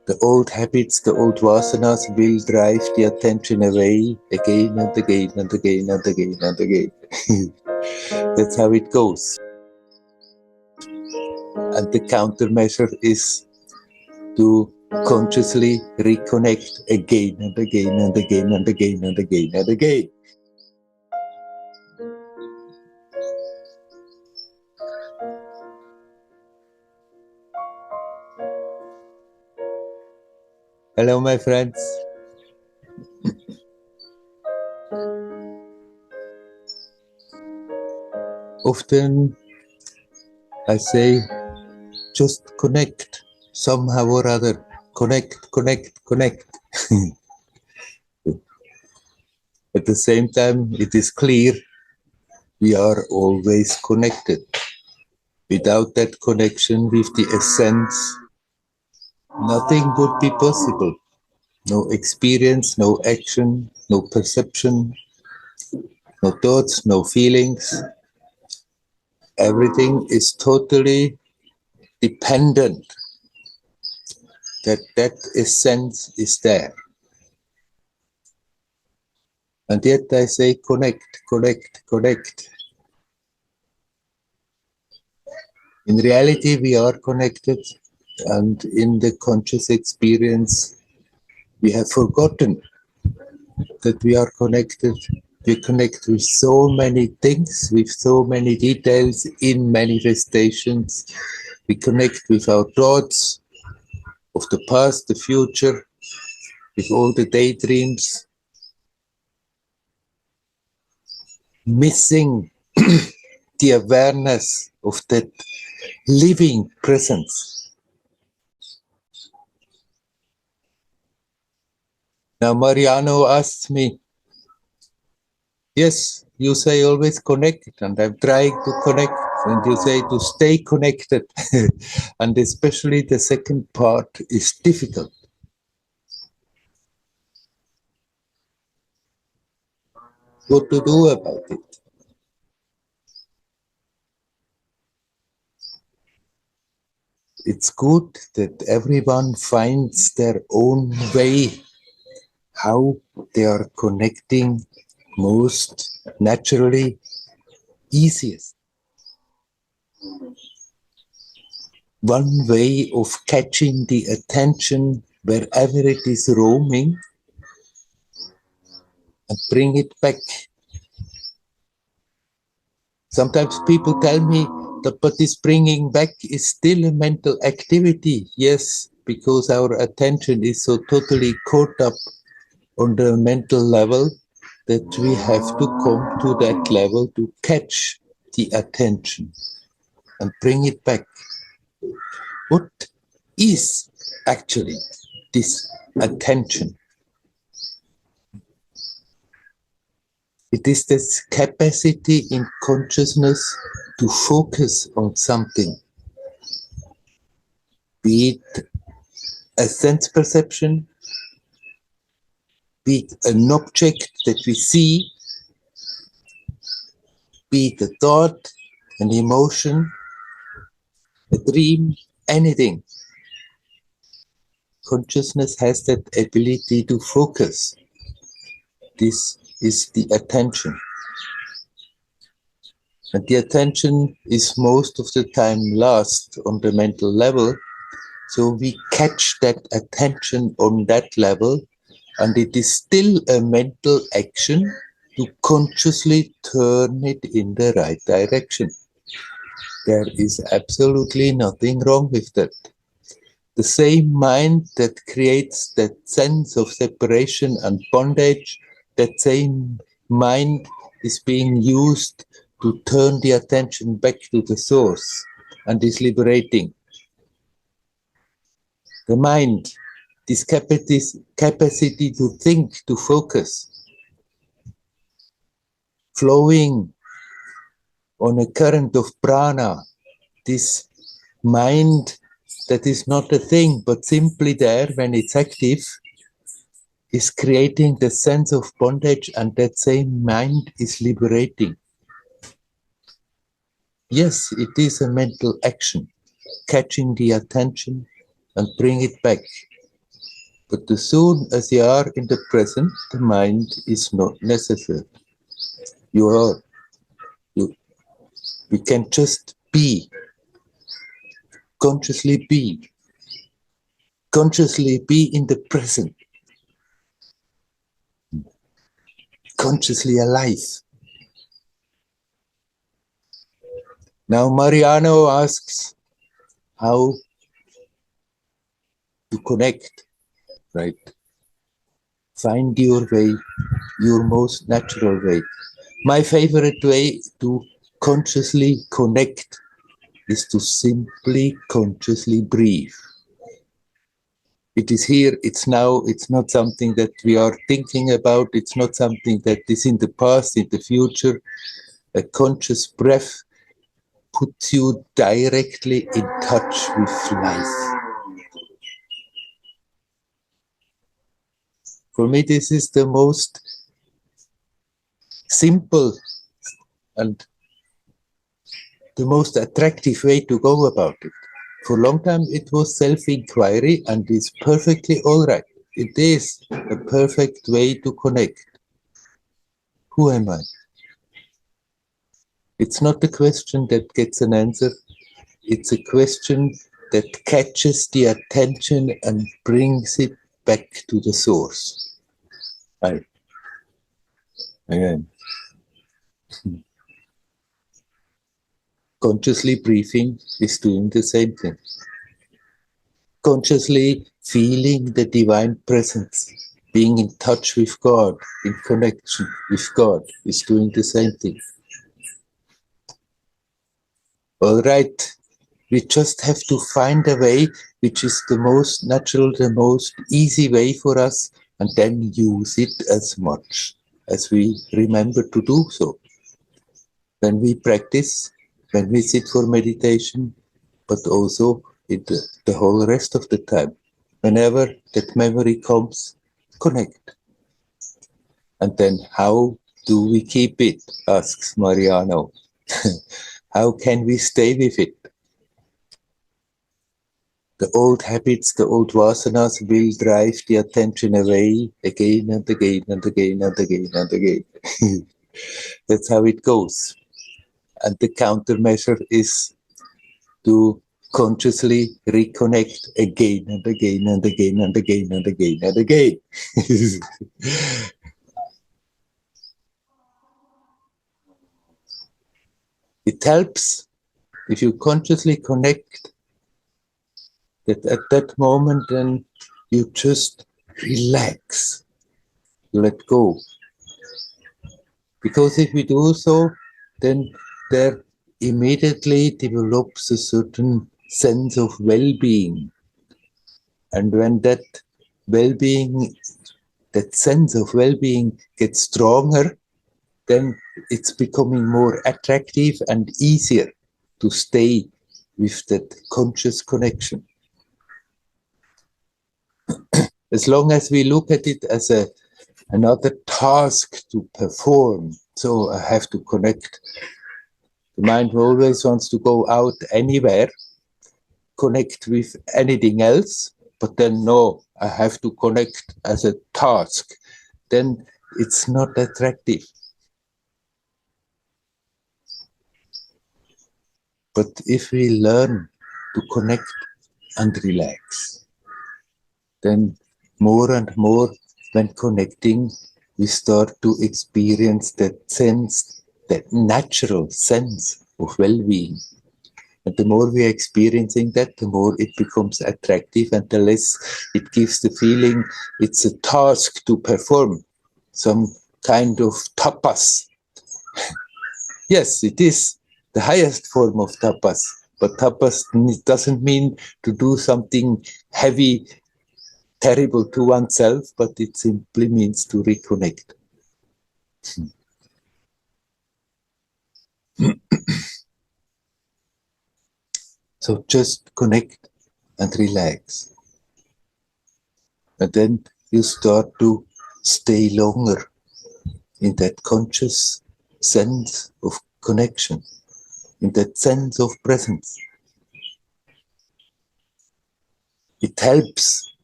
The old habits, the old vasanas will drive the attention away again and again and again and again and again. That's how it goes. And the countermeasure is to consciously reconnect again and again and again and again and again and again. Hello, my friends. Often I say, just connect somehow or other. Connect. At the same time, it is clear we are always connected. Without that connection with the essence, nothing would be possible. No experience, no action, no perception, no thoughts, no feelings. Everything is totally dependent that essence is there. And yet I say connect. In reality, we are connected, and in the conscious experience, we have forgotten that we are connected. We connect with so many things, with so many details in manifestations. We connect with our thoughts of the past, the future, with all the daydreams, missing the awareness of that living presence. Now Mariano asked me, yes, you say always connected, and I'm trying to connect, and you say to stay connected, and especially the second part is difficult. What to do about it? It's good that everyone finds their own way, how they are connecting most naturally, easiest. One way of catching the attention wherever it is roaming and bring it back. Sometimes people tell me that, but this bringing back is still a mental activity. Yes, because our attention is so totally caught up on the mental level that we have to come to that level to catch the attention and bring it back. What is actually this attention? It is this capacity in consciousness to focus on something, be it a sense perception, be it an object that we see, be it a thought, an emotion, a dream, anything. Consciousness has that ability to focus. This is the attention. And the attention is most of the time lost on the mental level. So we catch that attention on that level, and it is still a mental action to consciously turn it in the right direction. There is absolutely nothing wrong with that. The same mind that creates that sense of separation and bondage, that same mind is being used to turn the attention back to the source and is liberating. The mind, this capacity to think, to focus, flowing on a current of prana, this mind that is not a thing but simply there when it's active, is creating the sense of bondage, and that same mind is liberating. Yes, it is a mental action, catching the attention and bring it back. But as soon as you are in the present, the mind is not necessary. You are, you, we can just be, consciously be, consciously be in the present, consciously alive. Now Mariano asks how to connect, right? Find your way, your most natural way. My favorite way to consciously connect is to simply consciously breathe. It is here, it's now, it's not something that we are thinking about, it's not something that is in the past, in the future. A conscious breath puts you directly in touch with life. For me, this is the most simple and the most attractive way to go about it. For a long time, it was self-inquiry, and it's perfectly all right. It is a perfect way to connect. Who am I? It's not a question that gets an answer. It's a question that catches the attention and brings it back to the source. Right. Again. Consciously breathing is doing the same thing. Consciously feeling the divine presence, being in touch with God, in connection with God, is doing the same thing. All right, we just have to find a way which is the most natural, the most easy way for us, and then use it as much as we remember to do so. When we practice, when we sit for meditation, but also in the whole rest of the time. Whenever that memory comes, connect. And then how do we keep it, asks Mariano. How can we stay with it? The old habits, the old vasanas will drive the attention away again and again and again and again and again. That's how it goes. And the countermeasure is to consciously reconnect again and again and again and again and again and again. It helps if you consciously connect that at that moment, then you just relax, let go. Because if we do so, then there immediately develops a certain sense of well-being. And when that well-being, that sense of well-being gets stronger, then it's becoming more attractive and easier to stay with that conscious connection. As long as we look at it as another task to perform, so I have to connect. The mind always wants to go out anywhere, connect with anything else, but then no, I have to connect as a task. Then it's not attractive. But if we learn to connect and relax, then more and more when connecting, we start to experience that sense, that natural sense of well-being. And the more we are experiencing that, the more it becomes attractive, and the less it gives the feeling it's a task to perform, some kind of tapas. Yes, it is the highest form of tapas, but tapas doesn't mean to do something heavy, terrible to oneself, but it simply means to reconnect. So just connect and relax. And then you start to stay longer in that conscious sense of connection, in that sense of presence. It helps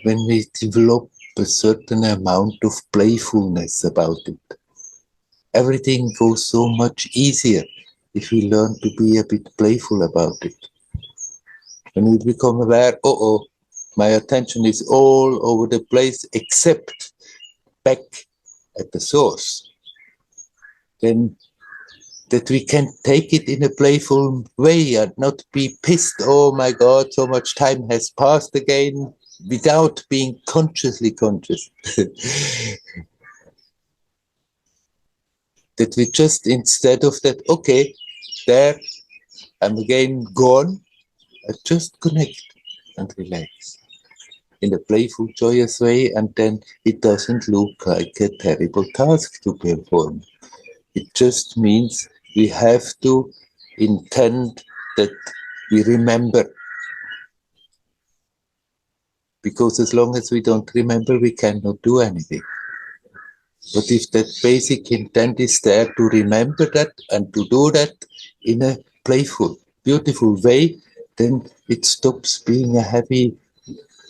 when we develop a certain amount of playfulness about it. Everything goes so much easier if we learn to be a bit playful about it. When we become aware, my attention is all over the place except back at the source, then that we can take it in a playful way and not be pissed, oh my God, so much time has passed again, without being consciously conscious. That we just, instead of that, okay, there, I'm again gone, I just connect and relax in a playful, joyous way, and then it doesn't look like a terrible task to perform. It just means we have to intend that we remember. Because as long as we don't remember, we cannot do anything. But if that basic intent is there to remember that and to do that in a playful, beautiful way, then it stops being a heavy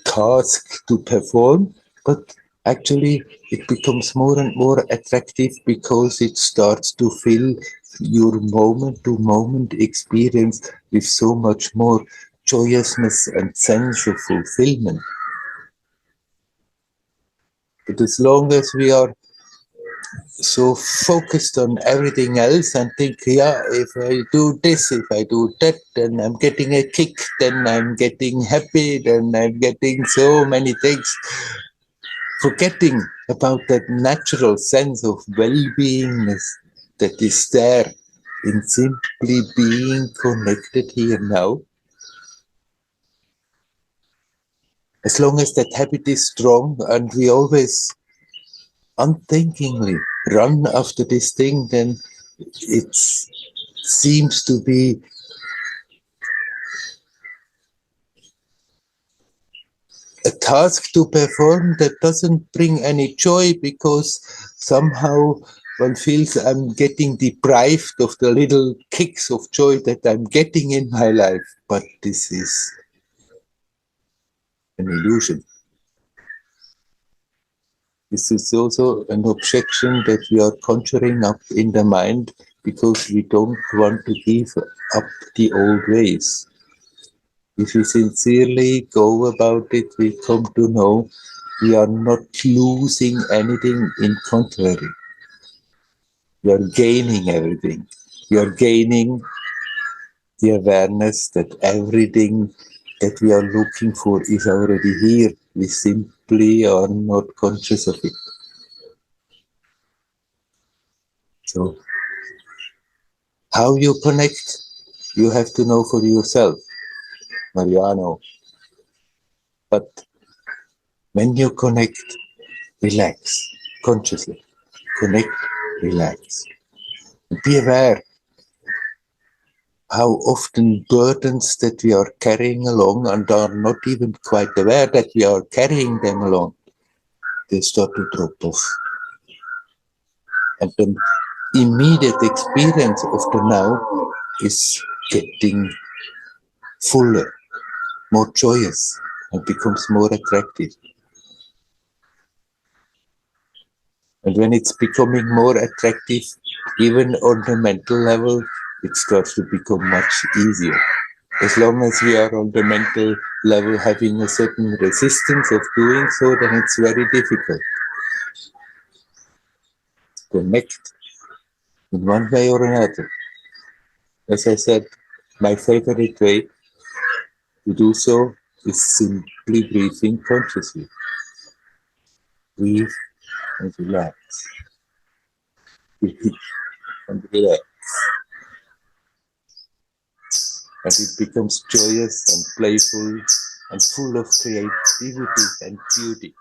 task to perform, but actually it becomes more and more attractive because it starts to fill your moment to moment experience with so much more joyousness and sense of fulfillment. But as long as we are so focused on everything else and think, yeah, if I do this, if I do that, then I'm getting a kick, then I'm getting happy, then I'm getting so many things, forgetting about that natural sense of well-beingness that is there in simply being connected here now. As long as that habit is strong and we always unthinkingly run after this thing, then it seems to be a task to perform that doesn't bring any joy, because somehow one feels I'm getting deprived of the little kicks of joy that I'm getting in my life. But this is an illusion. This is also an objection that we are conjuring up in the mind because we don't want to give up the old ways. If we sincerely go about it, we come to know we are not losing anything, in contrary. We are gaining everything. We are gaining the awareness that everything that we are looking for is already here. We simply are not conscious of it. So, how you connect, you have to know for yourself, Mariano. But when you connect, relax consciously. Connect, relax. Be aware how often burdens that we are carrying along and are not even quite aware that we are carrying them along, they start to drop off. And the immediate experience of the now is getting fuller, more joyous, and becomes more attractive. And when it's becoming more attractive, even on the mental level, it starts to become much easier. As long as we are on the mental level having a certain resistance of doing so, then it's very difficult. Connect in one way or another. As I said, my favorite way to do so is simply breathing consciously. Breathe and relax. Breathe and relax. And it becomes joyous and playful and full of creativity and beauty.